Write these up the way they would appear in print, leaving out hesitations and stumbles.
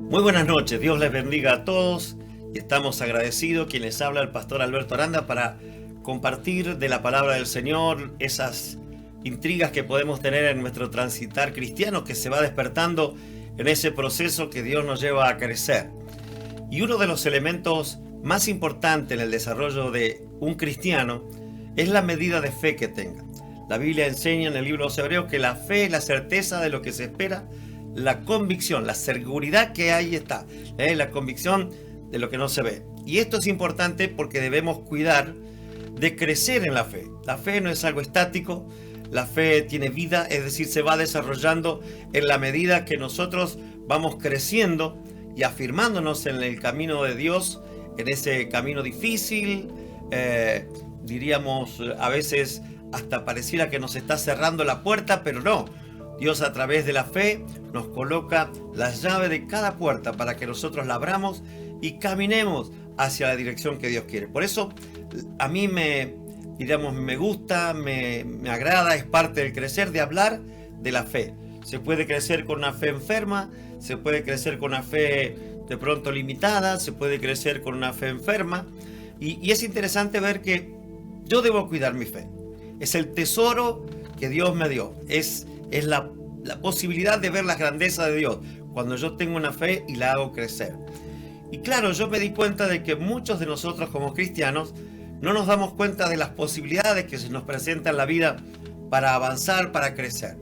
Muy buenas noches, Dios les bendiga a todos y estamos agradecidos quien les habla el pastor Alberto Aranda para compartir de la palabra del Señor esas intrigas que podemos tener en nuestro transitar cristiano que se va despertando en ese proceso que Dios nos lleva a crecer. Y uno de los elementos más importantes en el desarrollo de un cristiano es la medida de fe que tenga. La Biblia enseña en el libro de los Hebreos que la fe es la certeza de lo que se espera, la convicción, la seguridad que ahí está, la convicción de lo que no se ve. Y esto es importante porque debemos cuidar de crecer en la fe. La fe no es algo estático, la fe tiene vida, es decir, se va desarrollando en la medida que nosotros vamos creciendo y afirmándonos en el camino de Dios, en ese camino difícil, diríamos a veces hasta pareciera que nos está cerrando la puerta, pero no. Dios a través de la fe nos coloca las llaves de cada puerta para que nosotros la abramos y caminemos hacia la dirección que Dios quiere. Por eso a mí me gusta, me agrada, es parte del crecer, de hablar de la fe. Se puede crecer con una fe enferma, se puede crecer con una fe de pronto limitada, se puede crecer con una fe enferma. Y es interesante ver que yo debo cuidar mi fe. Es el tesoro que Dios me dio. Es la posibilidad de ver la grandeza de Dios cuando yo tengo una fe y la hago crecer. Y claro, yo me di cuenta de que muchos de nosotros como cristianos no nos damos cuenta de las posibilidades que se nos presentan en la vida para avanzar, para crecer.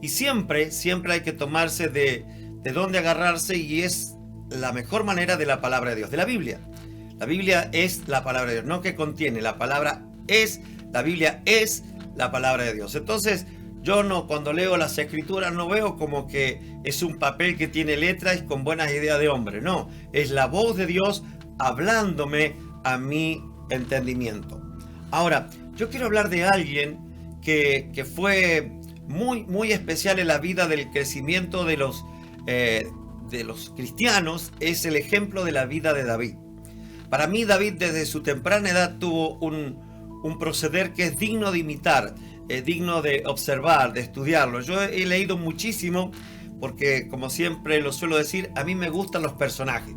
Y siempre hay que tomarse de dónde agarrarse, y es la mejor manera de la palabra de Dios, de la Biblia. La Biblia es la palabra de Dios, no que contiene, la Biblia es la palabra de Dios. Entonces, yo no, cuando leo las escrituras, no veo como que es un papel que tiene letras y con buenas ideas de hombre. No, es la voz de Dios hablándome a mi entendimiento. Ahora, yo quiero hablar de alguien que fue muy especial en la vida del crecimiento de los cristianos. Es el ejemplo de la vida de David. Para mí, David desde su temprana edad tuvo un proceder que es digno de imitar, digno de observar, de estudiarlo. Yo he leído muchísimo porque, como siempre lo suelo decir, a mí me gustan los personajes.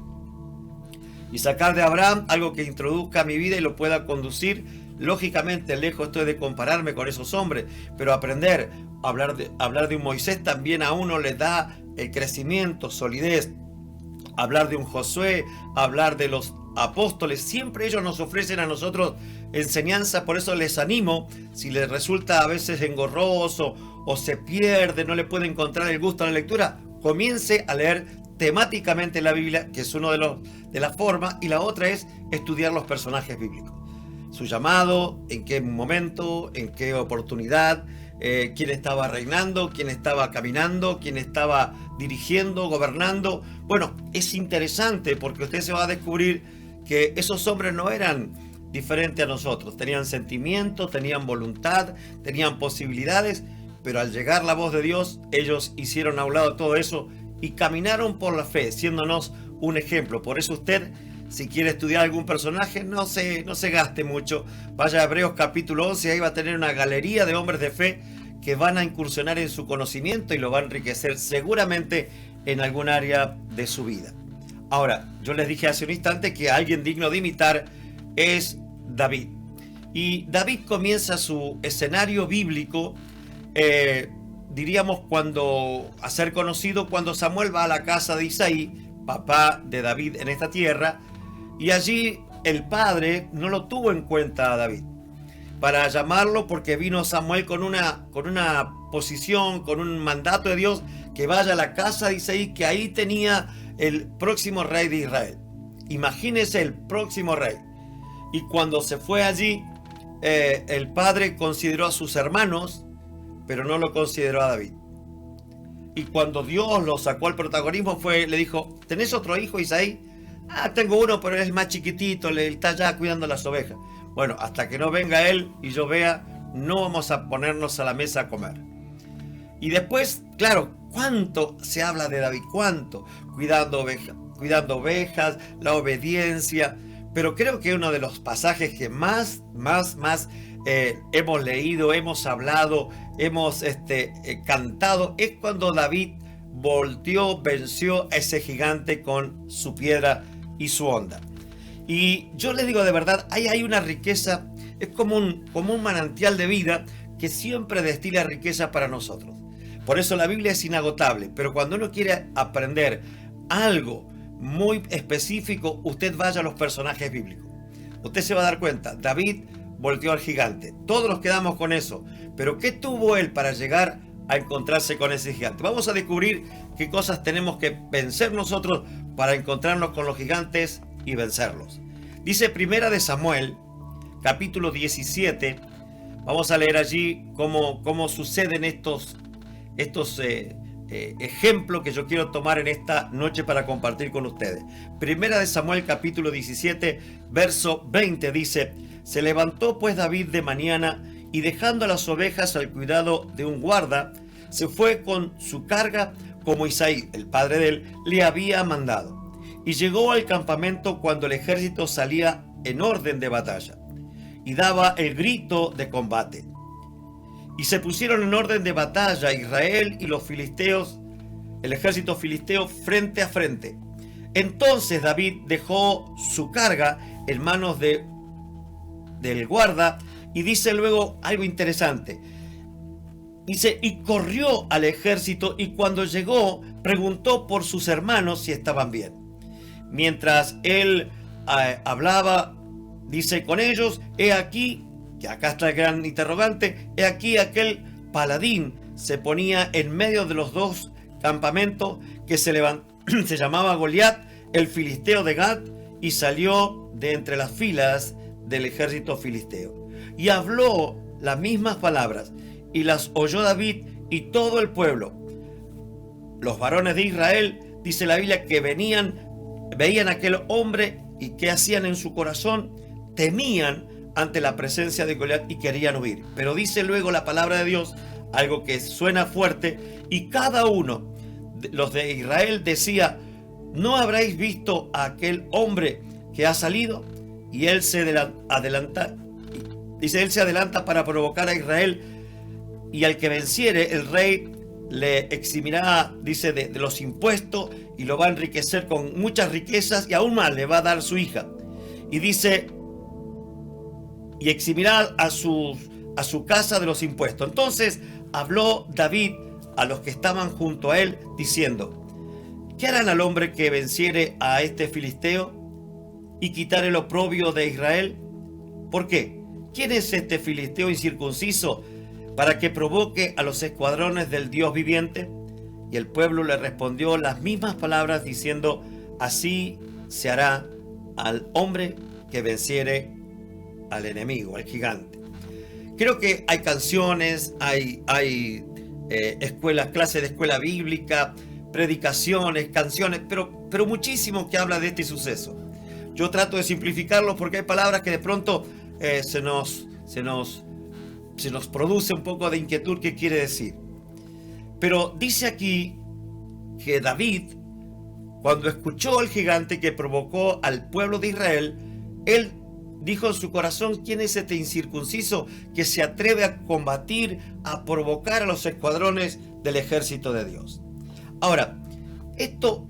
Y sacar de Abraham algo que introduzca a mi vida y lo pueda conducir, lógicamente lejos estoy de compararme con esos hombres, pero aprender a hablar de un Moisés también a uno le da el crecimiento, solidez. Hablar de un Josué, hablar de los apóstoles, siempre ellos nos ofrecen a nosotros enseñanza. Por eso les animo, si les resulta a veces engorroso o se pierde, no le puede encontrar el gusto a la lectura, comience a leer temáticamente la Biblia, que es uno de las formas, y la otra es estudiar los personajes bíblicos. Su llamado, en qué momento, en qué oportunidad, quién estaba reinando, quién estaba caminando, quién estaba dirigiendo, gobernando. Bueno, es interesante porque usted se va a descubrir que esos hombres no eran diferentes a nosotros. Tenían sentimientos, tenían voluntad, tenían posibilidades, pero al llegar la voz de Dios, ellos hicieron a un lado todo eso y caminaron por la fe, siéndonos un ejemplo. Por eso usted, si quiere estudiar algún personaje, no se gaste mucho. Vaya a Hebreos capítulo 11, ahí va a tener una galería de hombres de fe que van a incursionar en su conocimiento y lo va a enriquecer seguramente en algún área de su vida. Ahora, yo les dije hace un instante que alguien digno de imitar es David. Y David comienza su escenario bíblico, diríamos, a ser conocido cuando Samuel va a la casa de Isaí, papá de David en esta tierra, y allí el padre no lo tuvo en cuenta a David para llamarlo, porque vino Samuel con una posición, con un mandato de Dios, que vaya a la casa de Isaí, que ahí tenía el próximo rey de Israel. Imagínese, el próximo rey. Y cuando se fue allí, el padre consideró a sus hermanos, pero no lo consideró a David. Y cuando Dios lo sacó al protagonismo, le dijo: ¿tenés otro hijo, Isaí? Tengo uno, pero es más chiquitito, le está ya cuidando las ovejas. Bueno, hasta que no venga él y yo vea, no vamos a ponernos a la mesa a comer. Y después, claro, ¿cuánto se habla de David? ¿Cuánto? Cuidando ovejas, la obediencia. Pero creo que uno de los pasajes que más hemos leído, hemos hablado, hemos cantado, es cuando David volteó, venció a ese gigante con su piedra y su honda. Y yo les digo de verdad, ahí hay una riqueza, es como un manantial de vida que siempre destila riqueza para nosotros. Por eso la Biblia es inagotable, pero cuando uno quiere aprender algo muy específico, usted vaya a los personajes bíblicos. Usted se va a dar cuenta, David volteó al gigante. Todos nos quedamos con eso. Pero ¿qué tuvo él para llegar a encontrarse con ese gigante? Vamos a descubrir qué cosas tenemos que vencer nosotros para encontrarnos con los gigantes y vencerlos. Dice Primera de Samuel, capítulo 17. Vamos a leer allí cómo suceden estos ejemplos que yo quiero tomar en esta noche para compartir con ustedes. Primera de Samuel, capítulo 17, verso 20 dice: se levantó pues David de mañana y dejando a las ovejas al cuidado de un guarda, se fue con su carga como Isaí, el padre de él, le había mandado. Y llegó al campamento cuando el ejército salía en orden de batalla y daba el grito de combate. Y se pusieron en orden de batalla Israel y los filisteos, el ejército filisteo, frente a frente. Entonces David dejó su carga en manos del guarda y dice luego algo interesante. Dice, y corrió al ejército y cuando llegó preguntó por sus hermanos si estaban bien. Mientras él hablaba, dice con ellos, he aquí, que acá está el gran interrogante, he aquí aquel paladín se ponía en medio de los dos campamentos que se llamaba Goliat, el filisteo de Gat, y salió de entre las filas del ejército filisteo. Y habló las mismas palabras, y las oyó David y todo el pueblo. Los varones de Israel, dice la Biblia, que veían a aquel hombre y que hacían en su corazón, temían ante la presencia de Goliat y querían huir. Pero dice luego la palabra de Dios, algo que suena fuerte, y cada uno, los de Israel, decía, ¿no habréis visto a aquel hombre que ha salido? Y él se adelanta, dice, él se adelanta para provocar a Israel, y al que venciere, el rey le eximirá, dice, de los impuestos, y lo va a enriquecer con muchas riquezas, y aún más le va a dar su hija. Y dice, y eximirá a su casa de los impuestos. Entonces habló David a los que estaban junto a él, diciendo, ¿qué harán al hombre que venciere a este filisteo y quitare el oprobio de Israel? ¿Por qué? ¿Quién es este filisteo incircunciso para que provoque a los escuadrones del Dios viviente? Y el pueblo le respondió las mismas palabras, diciendo, así se hará al hombre que venciere al enemigo, al gigante. Creo que hay canciones, hay escuelas, clases de escuela bíblica, predicaciones, canciones, pero muchísimo que habla de este suceso. Yo trato de simplificarlo porque hay palabras que de pronto se nos produce un poco de inquietud qué quiere decir. Pero dice aquí que David, cuando escuchó al gigante que provocó al pueblo de Israel, él dijo en su corazón, ¿quién es este incircunciso que se atreve a combatir, a provocar a los escuadrones del ejército de Dios? Ahora, esto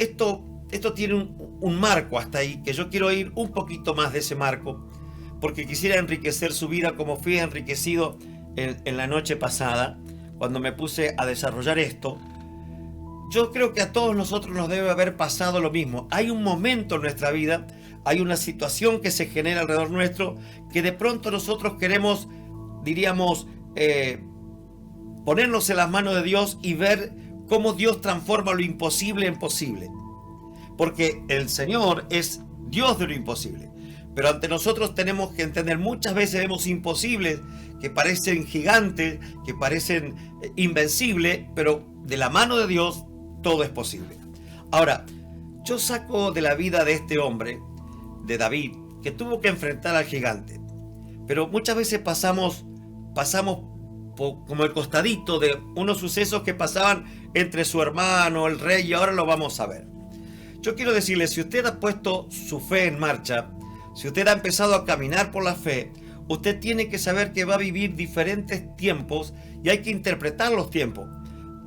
tiene un marco hasta ahí, que yo quiero ir un poquito más de ese marco, porque quisiera enriquecer su vida como fui enriquecido en la noche pasada, cuando me puse a desarrollar esto. Yo creo que a todos nosotros nos debe haber pasado lo mismo. Hay un momento en nuestra vida, hay una situación que se genera alrededor nuestro, que de pronto nosotros queremos, diríamos, ponernos en las manos de Dios y ver cómo Dios transforma lo imposible en posible. Porque el Señor es Dios de lo imposible. Pero ante nosotros tenemos que entender, muchas veces vemos imposibles que parecen gigantes, que parecen invencibles, pero de la mano de Dios todo es posible. Ahora, yo saco de la vida de este hombre, de David, que tuvo que enfrentar al gigante. Pero muchas veces pasamos como el costadito de unos sucesos que pasaban entre su hermano, el rey, y ahora lo vamos a ver. Yo quiero decirle, si usted ha puesto su fe en marcha, si usted ha empezado a caminar por la fe, usted tiene que saber que va a vivir diferentes tiempos y hay que interpretar los tiempos.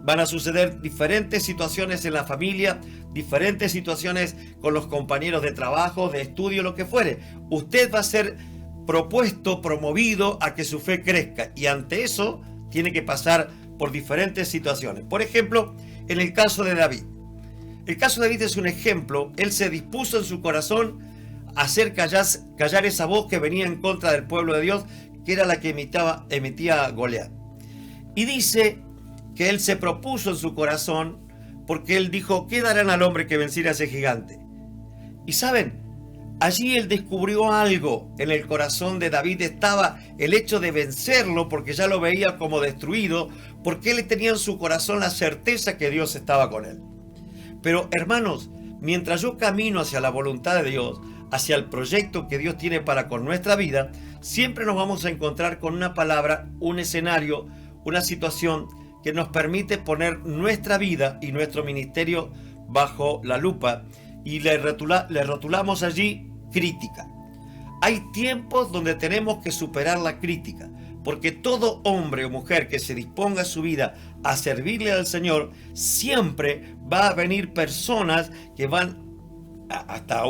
van a suceder diferentes situaciones en la familia, diferentes situaciones con los compañeros de trabajo, de estudio, lo que fuere. Usted va a ser propuesto, promovido a que su fe crezca, y ante eso tiene que pasar por diferentes situaciones. Por ejemplo, en el caso de David. El caso de David es un ejemplo. Él se dispuso en su corazón a hacer callar esa voz que venía en contra del pueblo de Dios, que era la que emitía Goliat. Y dice que él se propuso en su corazón, porque él dijo: ¿qué darán al hombre que venciera a ese gigante? Y saben, allí él descubrió algo en el corazón de David. Estaba el hecho de vencerlo, porque ya lo veía como destruido, porque él tenía en su corazón la certeza que Dios estaba con él. Pero hermanos, mientras yo camino hacia la voluntad de Dios, hacia el proyecto que Dios tiene para con nuestra vida, siempre nos vamos a encontrar con una palabra, un escenario, una situación que nos permite poner nuestra vida y nuestro ministerio bajo la lupa, y le rotulamos allí crítica. Hay tiempos donde tenemos que superar la crítica, porque todo hombre o mujer que se disponga su vida a servirle al Señor, siempre va a venir personas que van, hasta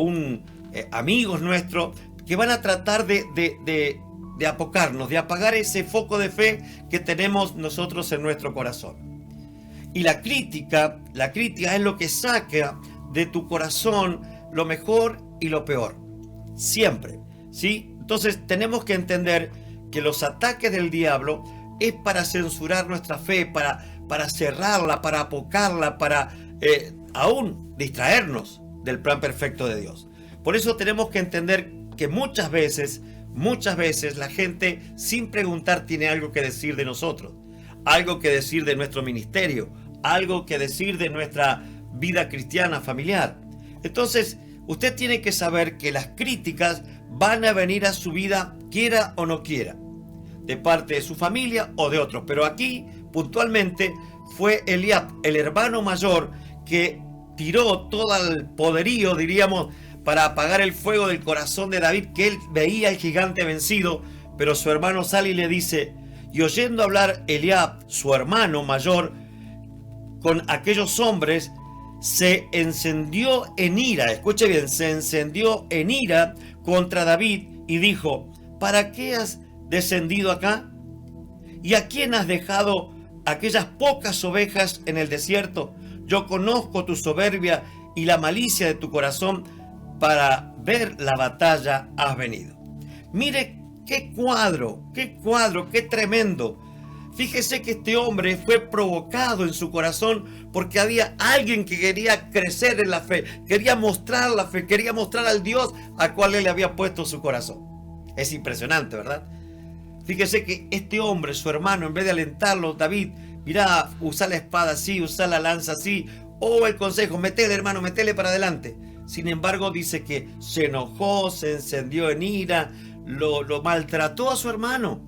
amigos nuestros, que van a tratar de apocarnos, de apagar ese foco de fe que tenemos nosotros en nuestro corazón. Y la crítica es lo que saca de tu corazón lo mejor y lo peor. Siempre, ¿sí? Entonces tenemos que entender que los ataques del diablo es para censurar nuestra fe, para cerrarla, para apocarla, para aún distraernos del plan perfecto de Dios. Por eso tenemos que entender que muchas veces la gente, sin preguntar, tiene algo que decir de nosotros, algo que decir de nuestro ministerio, algo que decir de nuestra vida cristiana familiar. Entonces, usted tiene que saber que las críticas van a venir a su vida, quiera o no quiera, de parte de su familia o de otros. Pero aquí, puntualmente, fue Eliab, el hermano mayor, que tiró todo el poderío, diríamos, para apagar el fuego del corazón de David, que él veía al gigante vencido. Pero su hermano sale y le dice, y oyendo hablar Eliab, su hermano mayor, con aquellos hombres, se encendió en ira. Escuche bien, se encendió en ira contra David y dijo: ¿para qué has descendido acá? ¿Y a quién has dejado aquellas pocas ovejas en el desierto? Yo conozco tu soberbia y la malicia de tu corazón. Para ver la batalla has venido. Mire qué cuadro, qué tremendo. Fíjese que este hombre fue provocado en su corazón porque había alguien que quería crecer en la fe, quería mostrar la fe, quería mostrar al Dios al cual él le había puesto su corazón. Es impresionante, ¿verdad? Fíjese que este hombre, su hermano, en vez de alentarlo: David, mira, usa la espada así, usa la lanza así, o el consejo, metele, hermano, metele para adelante. Sin embargo, dice que se enojó, se encendió en ira, lo maltrató a su hermano.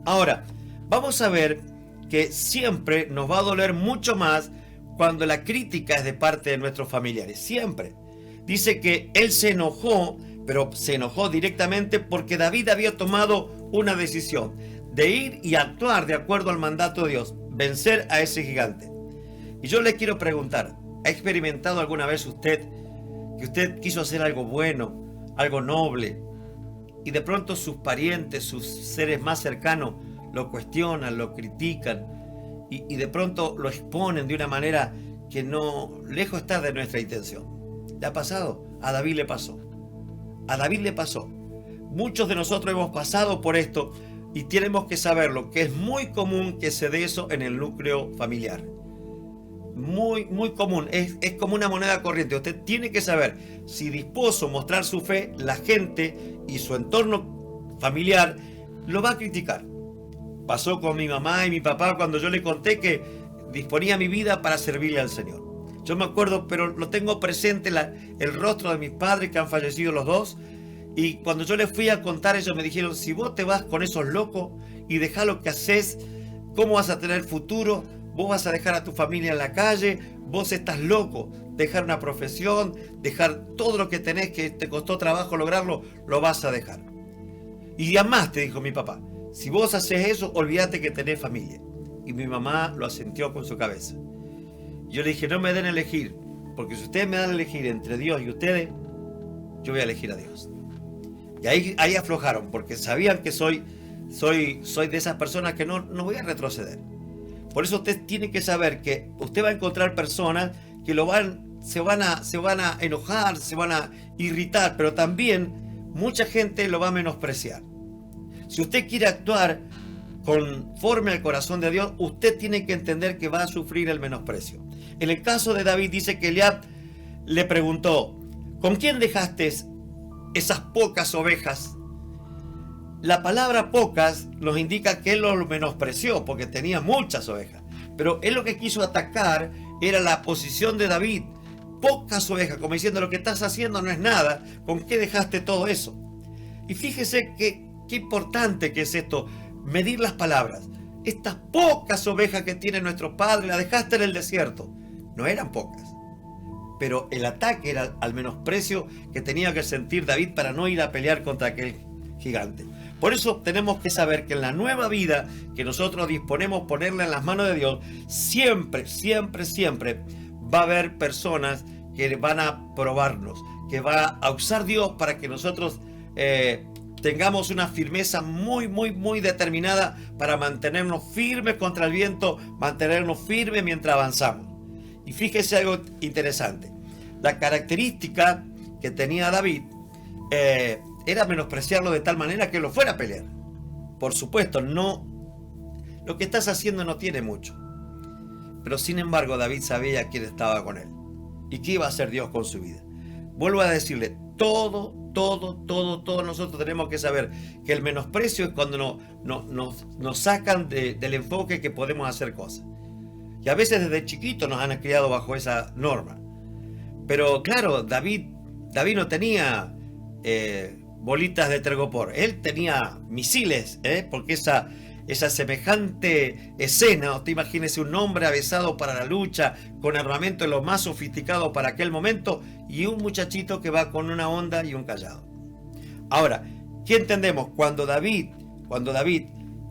Ahora, vamos a ver que siempre nos va a doler mucho más cuando la crítica es de parte de nuestros familiares. Siempre. Dice que él se enojó, pero se enojó directamente porque David había tomado una decisión de ir y actuar de acuerdo al mandato de Dios, vencer a ese gigante. Y yo le quiero preguntar, ¿ha experimentado alguna vez usted que usted quiso hacer algo bueno, algo noble, y de pronto sus parientes, sus seres más cercanos lo cuestionan, lo critican, y de pronto lo exponen de una manera que no, lejos está de nuestra intención? ¿Le ha pasado? A David le pasó. A David le pasó. Muchos de nosotros hemos pasado por esto y tenemos que saberlo, que es muy común que se dé eso en el núcleo familiar. Muy común, es como una moneda corriente. Usted tiene que saber, si dispuso a mostrar su fe, la gente y su entorno familiar lo va a criticar. Pasó con mi mamá y mi papá cuando yo le conté que disponía mi vida para servirle al Señor. Yo me acuerdo, pero lo tengo presente, el rostro de mis padres, que han fallecido los dos, y cuando yo les fui a contar, ellos me dijeron: si vos te vas con esos locos y dejás lo que haces, ¿cómo vas a tener futuro? Vos vas a dejar a tu familia en la calle, vos estás loco. Dejar una profesión, dejar todo lo que tenés, que te costó trabajo lograrlo, lo vas a dejar. Y además, te dijo mi papá, si vos haces eso, olvídate que tenés familia. y mi mamá lo asintió con su cabeza. Yo le dije, no me den a elegir, porque si ustedes me dan a elegir entre Dios y ustedes, yo voy a elegir a Dios. Y ahí aflojaron, porque sabían que soy de esas personas que no voy a retroceder. Por eso usted tiene que saber que usted va a encontrar personas que se van a enojar, se van a irritar, pero también mucha gente lo va a menospreciar. Si usted quiere actuar conforme al corazón de Dios, usted tiene que entender que va a sufrir el menosprecio. En el caso de David dice que Eliab le preguntó, ¿con quién dejaste esas pocas ovejas? La palabra pocas nos indica que él lo menospreció porque tenía muchas ovejas. Pero él lo que quiso atacar era la posición de David. Pocas ovejas, como diciendo, lo que estás haciendo no es nada. ¿Con qué dejaste todo eso? Y fíjese qué importante que es esto, medir las palabras. Estas pocas ovejas que tiene nuestro padre, las dejaste en el desierto. No eran pocas. Pero el ataque era al menosprecio que tenía que sentir David para no ir a pelear contra aquel gigante. Por eso tenemos que saber que en la nueva vida que nosotros disponemos ponerla en las manos de Dios, siempre, siempre, siempre va a haber personas que van a probarnos, que va a usar Dios para que nosotros tengamos una firmeza muy, muy, muy determinada para mantenernos firmes contra el viento, mantenernos firmes mientras avanzamos. Y fíjese algo interesante. La característica que tenía David era menospreciarlo de tal manera que lo fuera a pelear. Por supuesto, no, lo que estás haciendo no tiene mucho. Pero sin embargo, David sabía quién estaba con él y qué iba a hacer Dios con su vida. Vuelvo a decirle, todos nosotros tenemos que saber que el menosprecio es cuando nos sacan del enfoque que podemos hacer cosas. Y a veces desde chiquito nos han criado bajo esa norma. Pero claro, David no tenía bolitas de tergopor. Él tenía misiles, porque esa semejante escena, usted imagínese un hombre avesado para la lucha, con armamento de lo más sofisticado para aquel momento, y un muchachito que va con una honda y un cayado. Ahora, ¿qué entendemos? Cuando David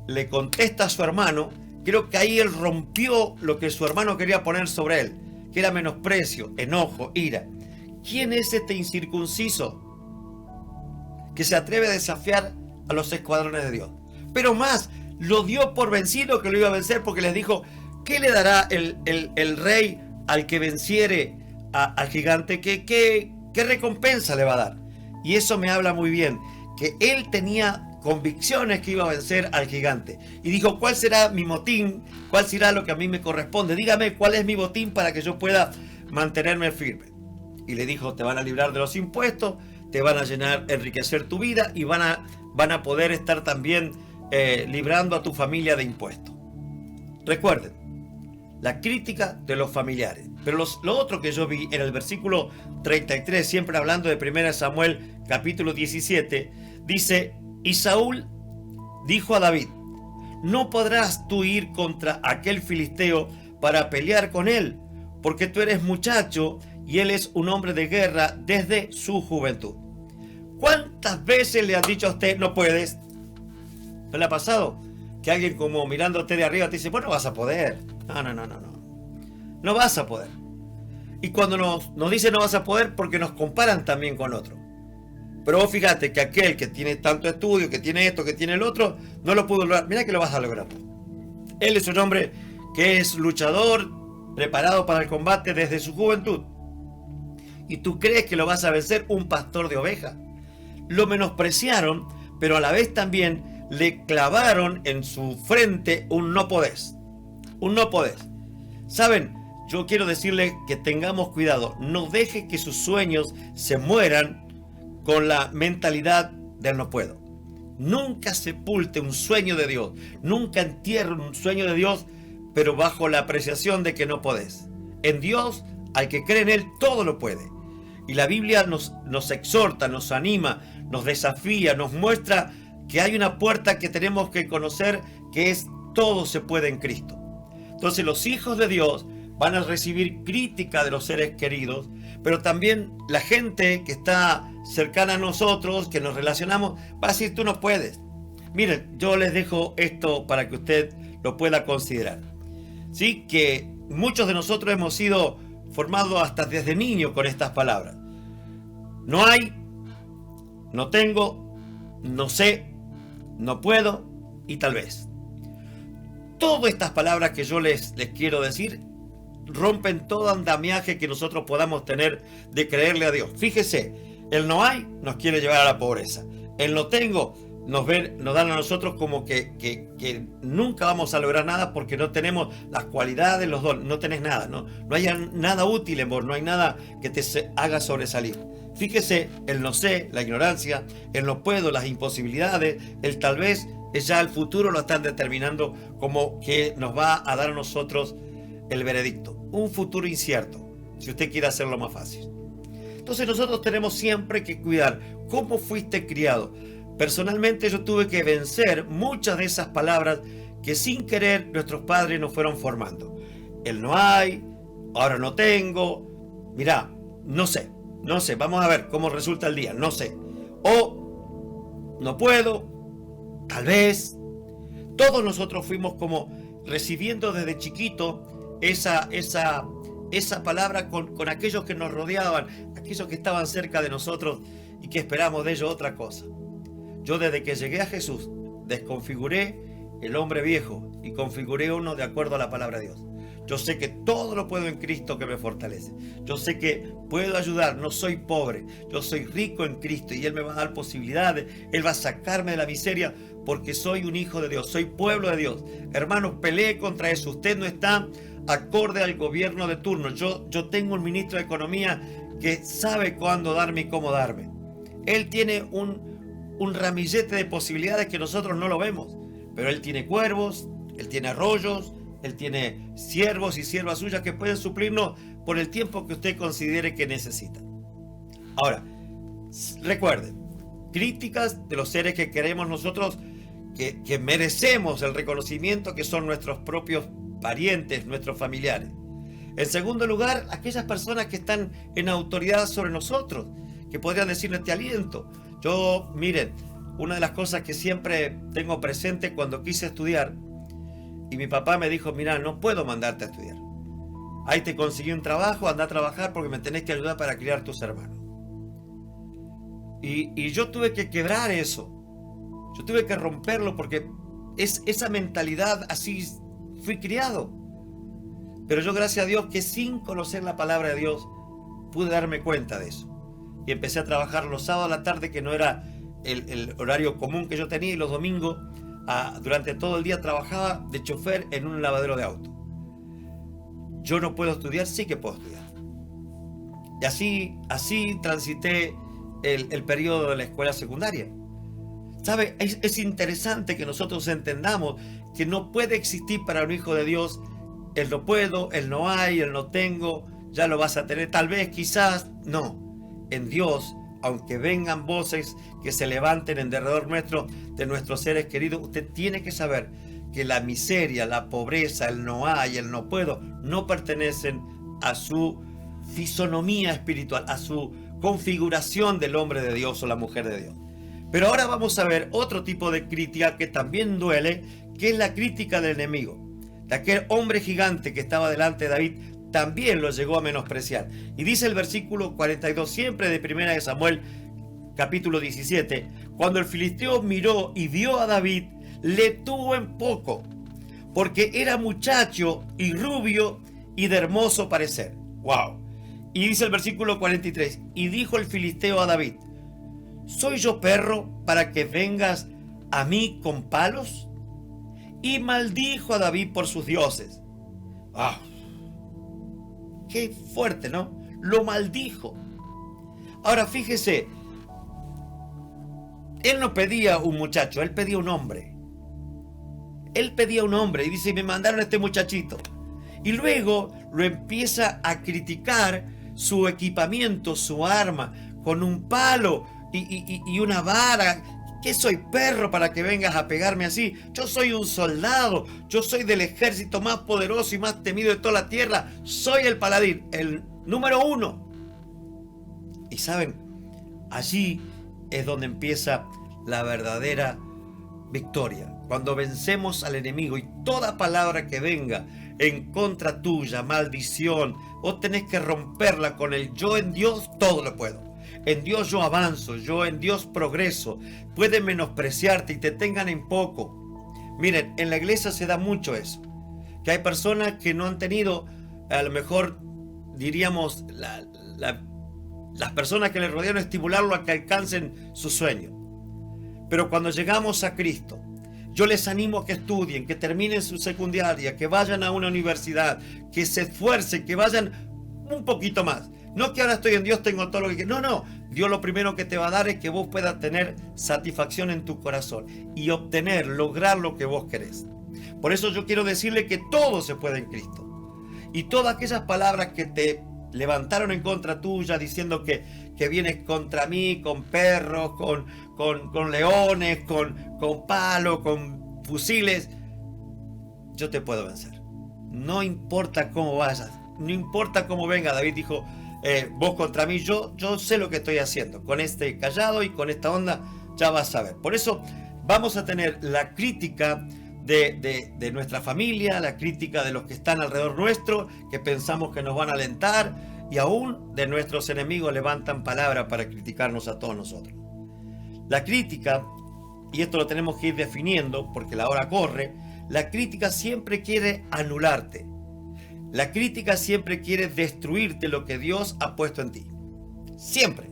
le contesta a su hermano, creo que ahí él rompió lo que su hermano quería poner sobre él, que era menosprecio, enojo, ira. ¿Quién es este incircunciso que se atreve a desafiar a los escuadrones de Dios? Pero más, lo dio por vencido, que lo iba a vencer, porque les dijo, ¿qué le dará el rey al que venciere al gigante? ¿Qué recompensa le va a dar? Y eso me habla muy bien, que él tenía convicciones que iba a vencer al gigante. Y dijo, ¿cuál será mi motín? ¿Cuál será lo que a mí me corresponde? Dígame cuál es mi botín para que yo pueda mantenerme firme. Y le dijo, te van a librar de los impuestos, te van a enriquecer tu vida y van a poder estar también librando a tu familia de impuestos. Recuerden, la crítica de los familiares. Pero lo otro que yo vi en el versículo 33, siempre hablando de 1 Samuel capítulo 17, dice, y Saúl dijo a David, no podrás tú ir contra aquel filisteo para pelear con él, porque tú eres muchacho y él es un hombre de guerra desde su juventud. ¿Cuántas veces le han dicho a usted, no puedes? ¿No le ha pasado? Que alguien como mirándote de arriba te dice, bueno, vas a poder. No vas a poder. Y cuando nos dice no vas a poder, porque nos comparan también con otro. Pero vos fíjate que aquel que tiene tanto estudio, que tiene esto, que tiene el otro, no lo pudo lograr. Mira que lo vas a lograr. Él es un hombre que es luchador, preparado para el combate desde su juventud. ¿Y tú crees que lo vas a vencer un pastor de ovejas? Lo menospreciaron, pero a la vez también le clavaron en su frente un no podés. Un no podés. ¿Saben? Yo quiero decirle que tengamos cuidado. No deje que sus sueños se mueran con la mentalidad del no puedo. Nunca sepulte un sueño de Dios. Nunca entierre un sueño de Dios, pero bajo la apreciación de que no podés. En Dios, al que cree en Él, todo lo puede. Y la Biblia nos exhorta, nos anima, nos desafía, nos muestra que hay una puerta que tenemos que conocer, que es todo se puede en Cristo. Entonces los hijos de Dios van a recibir crítica de los seres queridos, pero también la gente que está cercana a nosotros, que nos relacionamos, va a decir, tú no puedes. Miren, yo les dejo esto para que usted lo pueda considerar. Sí, que muchos de nosotros hemos sido formados hasta desde niños con estas palabras. No hay, no tengo, no sé, no puedo y tal vez. Todas estas palabras que yo les quiero decir rompen todo andamiaje que nosotros podamos tener de creerle a Dios. Fíjese, el no hay nos quiere llevar a la pobreza. El no tengo nos dan a nosotros como que nunca vamos a lograr nada porque no tenemos las cualidades, los dones, no tenés nada, no hay nada útil en vos, no hay nada que te haga sobresalir. Fíjese, el no sé, la ignorancia, el no puedo, las imposibilidades, el tal vez, ya el futuro lo están determinando como que nos va a dar a nosotros el veredicto. Un futuro incierto, si usted quiere hacerlo más fácil. Entonces nosotros tenemos siempre que cuidar cómo fuiste criado. Personalmente yo tuve que vencer muchas de esas palabras que sin querer nuestros padres nos fueron formando. El no hay, ahora no tengo, mirá, no sé, vamos a ver cómo resulta el día, no sé. O no puedo, tal vez. Todos nosotros fuimos como recibiendo desde chiquito esa palabra con aquellos que nos rodeaban, aquellos que estaban cerca de nosotros y que esperamos de ellos otra cosa. Yo desde que llegué a Jesús desconfiguré el hombre viejo y configuré uno de acuerdo a la palabra de Dios. Yo sé que todo lo puedo en Cristo que me fortalece. Yo sé que puedo ayudar, no soy pobre, yo soy rico en Cristo y Él me va a dar posibilidades, Él va a sacarme de la miseria porque soy un hijo de Dios, soy pueblo de Dios. Hermanos, pelee contra eso. Usted no está acorde al gobierno de turno. Yo tengo un ministro de Economía que sabe cuándo darme y cómo darme. Él tiene un ramillete de posibilidades que nosotros no lo vemos, pero Él tiene cuervos, Él tiene arroyos, Él tiene siervos y siervas suyas que pueden suplirnos por el tiempo que usted considere que necesita. Ahora, recuerden, críticas de los seres que queremos nosotros, que merecemos el reconocimiento, que son nuestros propios parientes, nuestros familiares. En segundo lugar, aquellas personas que están en autoridad sobre nosotros, que podrían decirnos este aliento. Yo, miren, una de las cosas que siempre tengo presente cuando quise estudiar, y mi papá me dijo, mira, no puedo mandarte a estudiar. Ahí te conseguí un trabajo, anda a trabajar porque me tenés que ayudar para criar tus hermanos. Y yo tuve que quebrar eso. Yo tuve que romperlo porque es esa mentalidad, así fui criado. Pero yo, gracias a Dios, que sin conocer la palabra de Dios, pude darme cuenta de eso. Y empecé a trabajar los sábados a la tarde, que no era el horario común que yo tenía, y los domingos, durante todo el día trabajaba de chofer en un lavadero de auto. Yo no puedo estudiar, sí que puedo estudiar. Y así transité el periodo de la escuela secundaria. ¿Sabe? Es interesante que nosotros entendamos que no puede existir para un hijo de Dios el no puedo, el no hay, el no tengo, ya lo vas a tener, tal vez, quizás, no. En Dios, aunque vengan voces que se levanten en derredor nuestro, de nuestros seres queridos, usted tiene que saber que la miseria, la pobreza, el no hay, el no puedo, no pertenecen a su fisonomía espiritual, a su configuración del hombre de Dios o la mujer de Dios. Pero ahora vamos a ver otro tipo de crítica que también duele, que es la crítica del enemigo. De aquel hombre gigante que estaba delante de David, también lo llegó a menospreciar. Y dice el versículo 42, siempre de 1 de Samuel, capítulo 17, cuando el filisteo miró y vio a David, le tuvo en poco, porque era muchacho y rubio y de hermoso parecer. ¡Wow! Y dice el versículo 43, y dijo el filisteo a David, ¿soy yo perro para que vengas a mí con palos? Y maldijo a David por sus dioses. ¡Ah! ¡Qué fuerte!, ¿no? Lo maldijo. Ahora fíjese, él no pedía un muchacho, él pedía un hombre. Él pedía un hombre y dice, me mandaron a este muchachito. Y luego lo empieza a criticar su equipamiento, su arma, con un palo y una vara. ¿Qué soy, perro, para que vengas a pegarme así? Yo soy un soldado, yo soy del ejército más poderoso y más temido de toda la tierra. Soy el paladín, el número 1. Y saben, allí es donde empieza la verdadera victoria. Cuando vencemos al enemigo y toda palabra que venga en contra tuya, maldición, vos tenés que romperla con el yo en Dios todo lo puedo. En Dios yo avanzo, yo en Dios progreso. Pueden menospreciarte y te tengan en poco. Miren, en la iglesia se da mucho eso. Que hay personas que no han tenido, a lo mejor diríamos, las personas que les rodearon estimularlo a que alcancen su sueño. Pero cuando llegamos a Cristo, yo les animo a que estudien, que terminen su secundaria, que vayan a una universidad, que se esfuercen, que vayan un poquito más. No que ahora estoy en Dios, tengo todo lo que quiero. No. Dios lo primero que te va a dar es que vos puedas tener satisfacción en tu corazón y obtener, lograr lo que vos querés. Por eso yo quiero decirle que todo se puede en Cristo. Y todas aquellas palabras que te levantaron en contra tuya diciendo que vienes contra mí con perros, con leones, con palos, con fusiles, yo te puedo vencer. No importa cómo vayas, no importa cómo venga. David dijo, vos contra mí, yo sé lo que estoy haciendo. Con este callado y con esta onda ya vas a ver. Por eso vamos a tener la crítica de nuestra familia, la crítica de los que están alrededor nuestro, que pensamos que nos van a alentar, y aún de nuestros enemigos levantan palabras para criticarnos a todos nosotros. La crítica, y esto lo tenemos que ir definiendo porque la hora corre, la crítica siempre quiere anularte. La crítica siempre quiere destruirte lo que Dios ha puesto en ti. Siempre.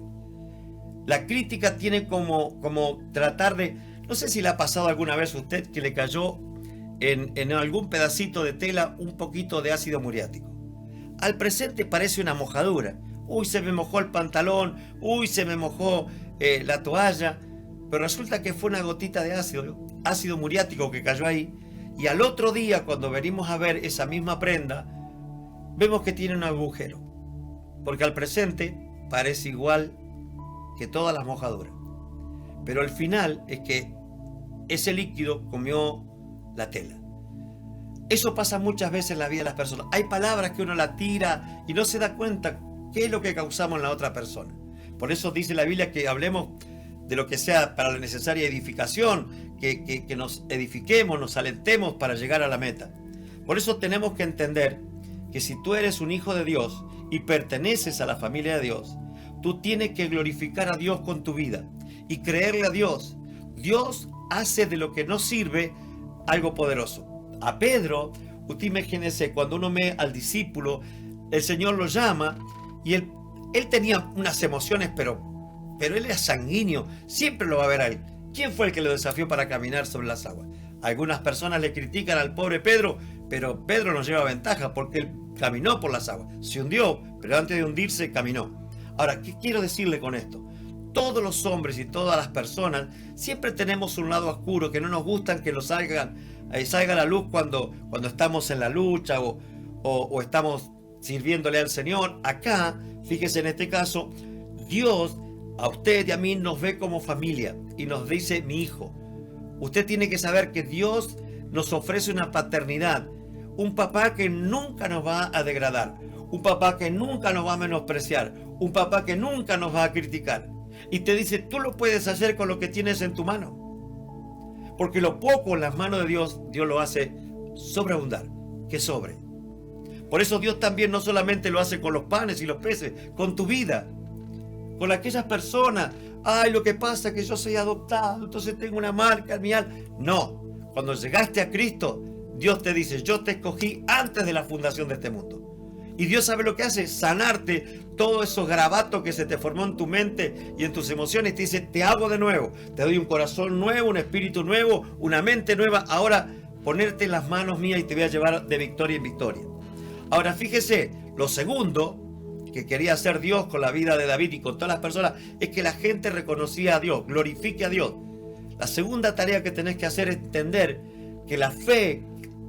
La crítica tiene como tratar de... No sé si le ha pasado alguna vez a usted que le cayó en algún pedacito de tela un poquito de ácido muriático. Al presente parece una mojadura. Uy, se me mojó el pantalón. Uy, se me mojó la toalla. Pero resulta que fue una gotita de ácido muriático que cayó ahí. Y al otro día, cuando venimos a ver esa misma prenda, vemos que tiene un agujero. Porque al presente parece igual que todas las mojaduras. Pero al final es que ese líquido comió la tela. Eso pasa muchas veces en la vida de las personas. Hay palabras que uno la tira y no se da cuenta qué es lo que causamos en la otra persona. Por eso dice la Biblia que hablemos de lo que sea para la necesaria edificación, que nos edifiquemos, nos alentemos para llegar a la meta. Por eso tenemos que entender que si tú eres un hijo de Dios y perteneces a la familia de Dios, tú tienes que glorificar a Dios con tu vida y creerle a Dios. Dios hace de lo que no sirve algo poderoso. A Pedro, usted imagínese, cuando uno ve al discípulo, el Señor lo llama y él tenía unas emociones, pero él era sanguíneo, siempre lo va a ver a él. ¿Quién fue el que lo desafió para caminar sobre las aguas? Algunas personas le critican al pobre Pedro, pero Pedro nos lleva ventaja porque él caminó por las aguas. Se hundió, pero antes de hundirse caminó. Ahora, ¿qué quiero decirle con esto? Todos los hombres y todas las personas siempre tenemos un lado oscuro que no nos gustan que nos salga a la luz cuando estamos en la lucha o estamos sirviéndole al Señor. Acá, fíjese en este caso, Dios a usted y a mí nos ve como familia y nos dice: mi hijo. Usted tiene que saber que Dios nos ofrece una paternidad, un papá que nunca nos va a degradar, un papá que nunca nos va a menospreciar, un papá que nunca nos va a criticar. Y te dice: tú lo puedes hacer con lo que tienes en tu mano. Porque lo poco en las manos de Dios, Dios lo hace sobreabundar, que sobre. Por eso Dios también no solamente lo hace con los panes y los peces, con tu vida, con aquellas personas. Ay, lo que pasa es que yo soy adoptado, entonces tengo una marca en mi alma. No, cuando llegaste a Cristo, Dios te dice: yo te escogí antes de la fundación de este mundo. Y Dios sabe lo que hace: sanarte todos esos garabatos que se te formó en tu mente y en tus emociones. Te dice: te hago de nuevo, te doy un corazón nuevo, un espíritu nuevo, una mente nueva. Ahora ponerte en las manos mías y te voy a llevar de victoria en victoria. Ahora fíjese, lo segundo que quería hacer Dios con la vida de David y con todas las personas es que la gente reconocía a Dios, glorifique a Dios. La segunda tarea que tenés que hacer es entender que la fe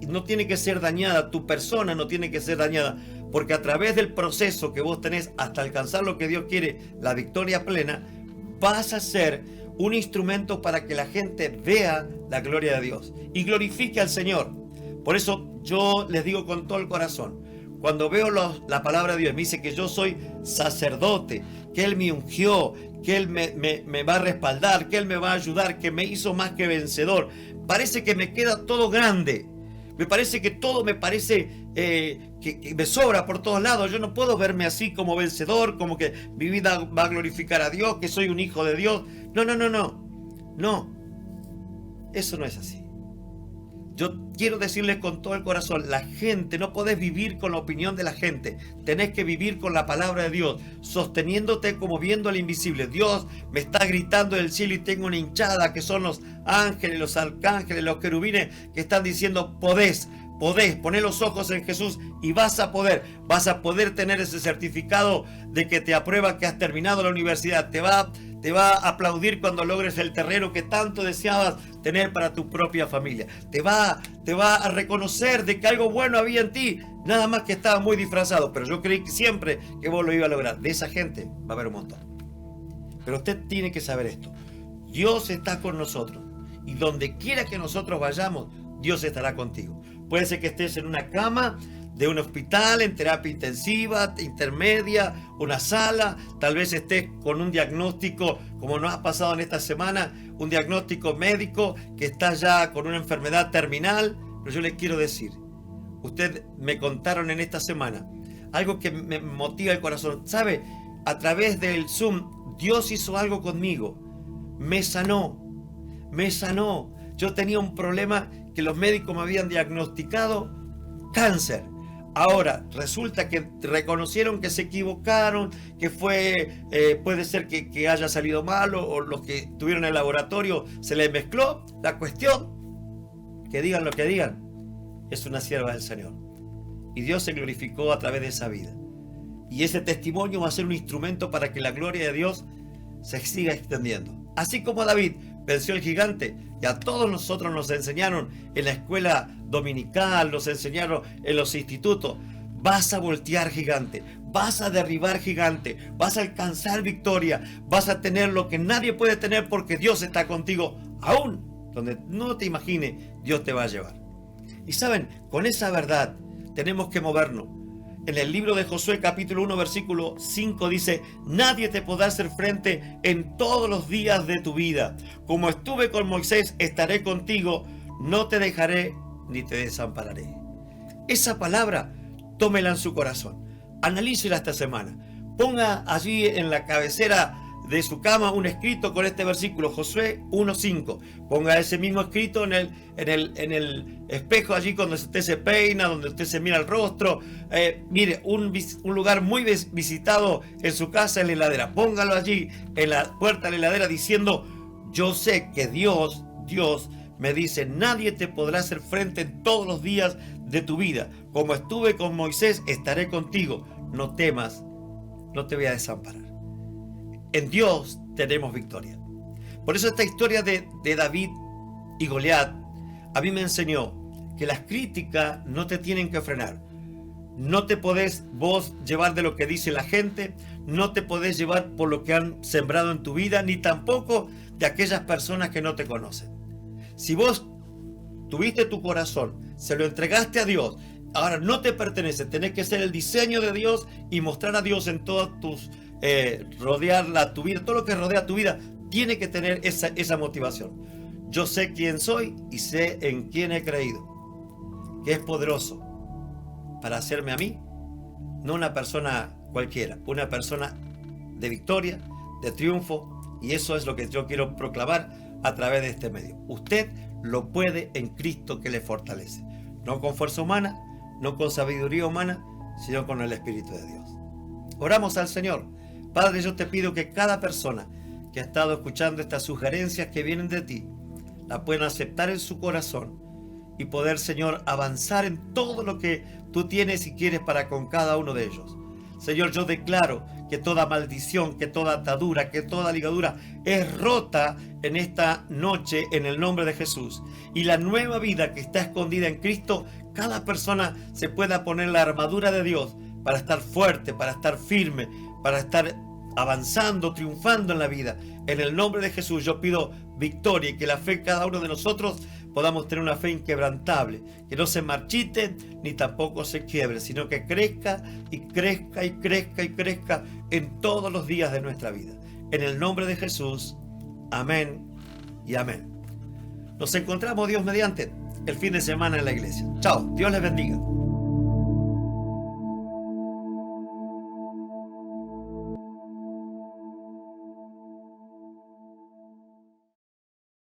no tiene que ser dañada, tu persona no tiene que ser dañada, porque a través del proceso que vos tenés hasta alcanzar lo que Dios quiere, la victoria plena, vas a ser un instrumento para que la gente vea la gloria de Dios y glorifique al Señor. Por eso yo les digo con todo el corazón, cuando veo la palabra de Dios, me dice que yo soy sacerdote, que Él me ungió, que Él me va a respaldar, que Él me va a ayudar, que me hizo más que vencedor. Parece que me queda todo grande. Me parece que todo me parece que me sobra por todos lados. Yo no puedo verme así como vencedor, como que mi vida va a glorificar a Dios, que soy un hijo de Dios. No, no, no, no. No, eso no es así. Yo quiero decirles con todo el corazón, la gente, no podés vivir con la opinión de la gente. Tenés que vivir con la palabra de Dios, sosteniéndote como viendo al invisible. Dios me está gritando del cielo y tengo una hinchada que son los ángeles, los arcángeles, los querubines que están diciendo, podés, poner los ojos en Jesús y vas a poder tener ese certificado de que te aprueba que has terminado la universidad. Te va a aplaudir cuando logres el terreno que tanto deseabas tener para tu propia familia. Te va a reconocer de que algo bueno había en ti, nada más que estaba muy disfrazado. Pero yo creí que siempre que vos lo ibas a lograr. De esa gente va a haber un montón. Pero usted tiene que saber esto. Dios está con nosotros. Y donde quiera que nosotros vayamos, Dios estará contigo. Puede ser que estés en una cama de un hospital, en terapia intensiva, intermedia, una sala, tal vez estés con un diagnóstico, como nos ha pasado en esta semana, un diagnóstico médico, que estás ya con una enfermedad terminal. Pero yo les quiero decir, ustedes me contaron en esta semana algo que me motiva el corazón. ¿Sabe? A través del Zoom, Dios hizo algo conmigo. Me sanó. Yo tenía un problema que los médicos me habían diagnosticado, cáncer. Ahora resulta que reconocieron que se equivocaron, que puede ser que haya salido mal, o los que tuvieron el laboratorio se les mezcló la cuestión. Que digan lo que digan, es una sierva del Señor. Y Dios se glorificó a través de esa vida. Y ese testimonio va a ser un instrumento para que la gloria de Dios se siga extendiendo. Así como David venció al gigante, y a todos nosotros nos enseñaron en la escuela dominical, nos enseñaron en los institutos, vas a voltear gigante, vas a derribar gigante, vas a alcanzar victoria, vas a tener lo que nadie puede tener porque Dios está contigo, aún donde no te imagines, Dios te va a llevar. Y saben, con esa verdad tenemos que movernos. En el libro de Josué capítulo 1 versículo 5 dice, nadie te podrá hacer frente en todos los días de tu vida. Como estuve con Moisés, estaré contigo, no te dejaré ni te desampararé. Esa palabra, tómela en su corazón, analícela esta semana, ponga allí en la cabecera de su cama un escrito con este versículo, Josué 1:5. Ponga ese mismo escrito en el espejo allí cuando usted se peina, donde usted se mira el rostro. Mire, un lugar muy visitado en su casa, en la heladera. Póngalo allí en la puerta de la heladera diciendo, yo sé que Dios me dice, nadie te podrá hacer frente en todos los días de tu vida. Como estuve con Moisés, estaré contigo. No temas, no te voy a desamparar. En Dios tenemos victoria. Por eso esta historia de David y Goliat a mí me enseñó que las críticas no te tienen que frenar. No te podés vos llevar de lo que dice la gente, no te podés llevar por lo que han sembrado en tu vida, ni tampoco de aquellas personas que no te conocen. Si vos tuviste tu corazón, se lo entregaste a Dios, ahora no te pertenece, tenés que ser el diseño de Dios y mostrar a Dios en todas tus rodear tu vida, todo lo que rodea tu vida tiene que tener esa motivación. Yo sé quién soy y sé en quién he creído, que es poderoso para hacerme a mí, no una persona cualquiera, una persona de victoria, de triunfo, y eso es lo que yo quiero proclamar a través de este medio. Usted lo puede en Cristo que le fortalece, no con fuerza humana, no con sabiduría humana, sino con el Espíritu de Dios. Oramos al Señor. Padre, yo te pido que cada persona que ha estado escuchando estas sugerencias que vienen de ti, la puedan aceptar en su corazón y poder, Señor, avanzar en todo lo que tú tienes y quieres para con cada uno de ellos. Señor, yo declaro que toda maldición, que toda atadura, que toda ligadura es rota en esta noche en el nombre de Jesús. Y la nueva vida que está escondida en Cristo, cada persona se pueda poner la armadura de Dios para estar fuerte, para estar firme, para estar avanzando, triunfando en la vida. En el nombre de Jesús yo pido victoria y que la fe en cada uno de nosotros podamos tener una fe inquebrantable, que no se marchite ni tampoco se quiebre, sino que crezca y crezca y crezca y crezca en todos los días de nuestra vida. en el nombre de Jesús. Amén y amén. Nos encontramos, Dios mediante, el fin de semana en la iglesia. Chao, Dios les bendiga.